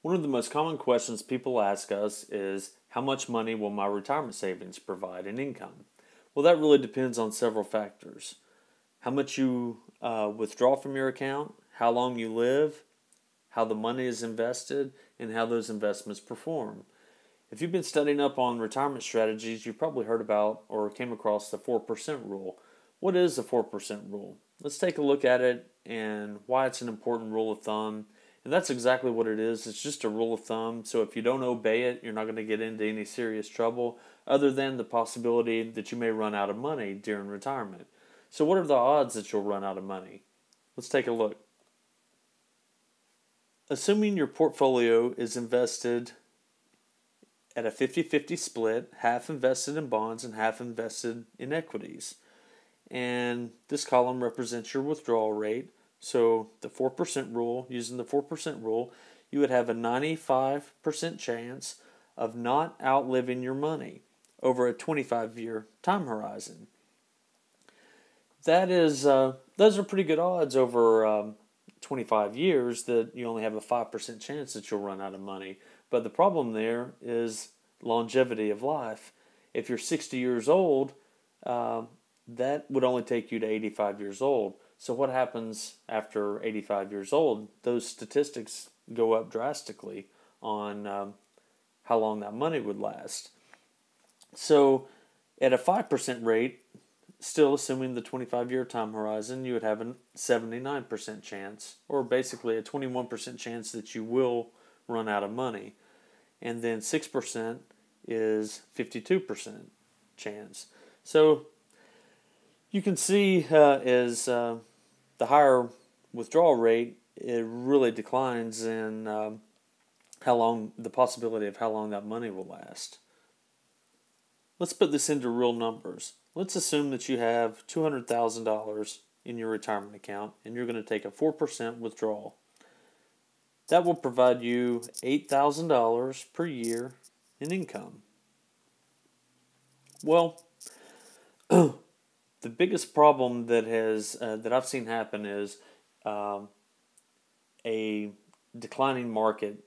One of the most common questions people ask us is, how much money will my retirement savings provide in income? Well, that really depends on several factors. How much you withdraw from your account, how long you live, how the money is invested, and how those investments perform. If you've been studying up on retirement strategies, you've probably heard about or came across the 4% rule. What is the 4% rule? Let's take a look at it and why it's an important rule of thumb. And that's exactly what it is. It's just a rule of thumb. So if you don't obey it, you're not going to get into any serious trouble other than the possibility that you may run out of money during retirement. So what are the odds that you'll run out of money? Let's take a look. Assuming your portfolio is invested at a 50-50 split, half invested in bonds and half invested in equities. And this column represents your withdrawal rate. So the 4% rule, using the 4% rule, you would have a 95% chance of not outliving your money over a 25-year time horizon. That is, those are pretty good odds over 25 years that you only have a 5% chance that you'll run out of money. But the problem there is longevity of life. If you're 60 years old, that would only take you to 85 years old. So what happens after 85 years old? Those statistics go up drastically on how long that money would last. So at a 5% rate, still assuming the 25-year time horizon, you would have a 79% chance, or basically a 21% chance that you will run out of money. And then 6% is 52% chance. So you can see as the higher withdrawal rate, it really declines in how long, the possibility of how long that money will last. Let's put this into real numbers. Let's assume that you have $200,000 in your retirement account and you're going to take a 4% withdrawal. That will provide you $8,000 per year in income. Well, the biggest problem that I've seen happen is a declining market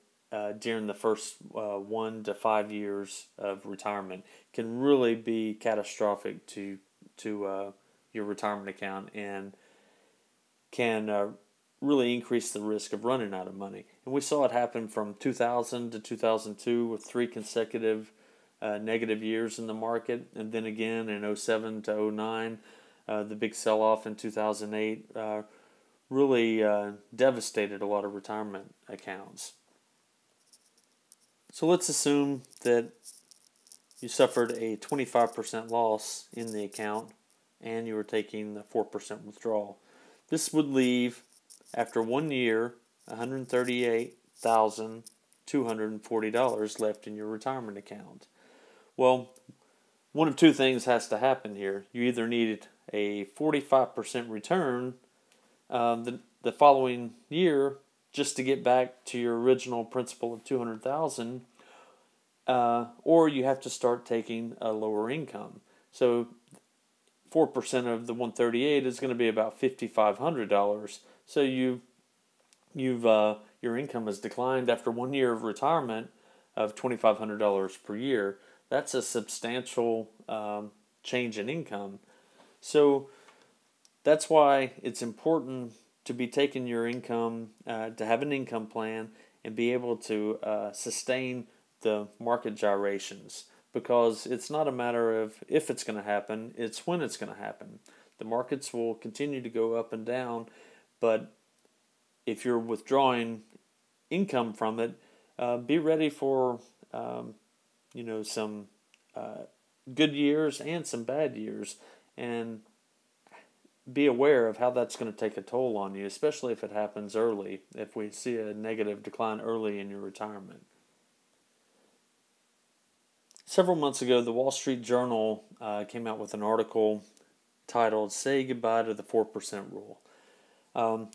during the first 1 to 5 years of retirement can really be catastrophic to your retirement account and can really increase the risk of running out of money. And we saw it happen from 2000 to 2002 with 3 consecutive negative years in the market, and then again in 07 to 09, the big sell-off in 2008 really devastated a lot of retirement accounts. So let's assume that you suffered a 25% loss in the account and you were taking the 4% withdrawal. This would leave, after 1 year, $138,240 left in your retirement account. Well, one of two things has to happen here. You either need a 45% return the following year just to get back to your original principal of $200,000, or you have to start taking a lower income. So 4% of the 138 is going to be about $5,500. So your income has declined after 1 year of retirement of $2,500 per year. That's a substantial change in income. So that's why it's important to be taking your income, to have an income plan and be able to sustain the market gyrations, because it's not a matter of if it's going to happen, it's when it's going to happen. The markets will continue to go up and down, but if you're withdrawing income from it, be ready for some good years and some bad years, and be aware of how that's going to take a toll on you, especially if it happens early, if we see a negative decline early in your retirement. Several months ago, the Wall Street Journal came out with an article titled "Say Goodbye to the 4% Rule."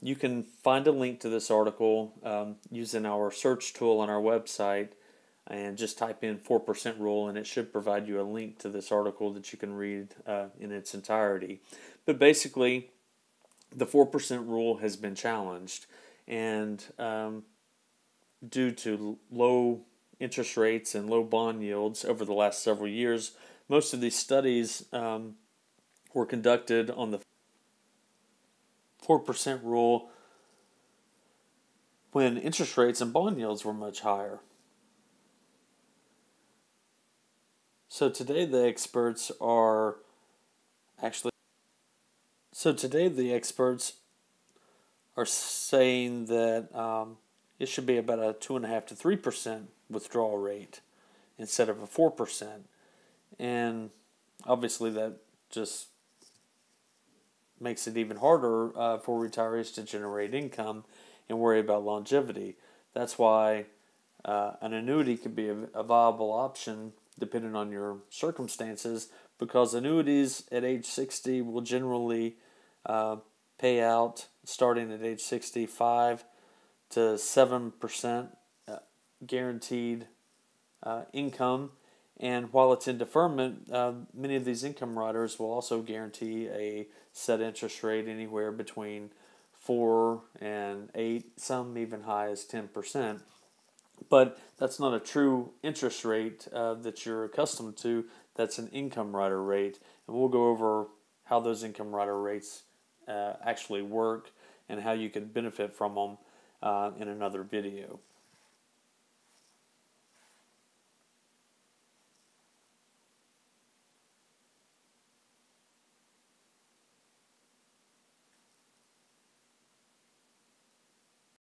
You can find a link to this article using our search tool on our website, and just type in 4% rule and it should provide you a link to this article that you can read in its entirety. But basically, the 4% rule has been challenged, and due to low interest rates and low bond yields over the last several years. Most of these studies were conducted on the 4% rule when interest rates and bond yields were much higher. So today the experts are saying that it should be about a 2.5 to 3% withdrawal rate instead of a 4%, and obviously that just makes it even harder for retirees to generate income and worry about longevity. That's why an annuity could be a viable option depending on your circumstances, because annuities at age 60 will generally pay out starting at age 65 to 7% guaranteed income. And while it's in deferment, many of these income riders will also guarantee a set interest rate anywhere between 4 and 8, some even high as 10%. But that's not a true interest rate that you're accustomed to. That's an income rider rate. And we'll go over how those income rider rates actually work and how you can benefit from them in another video.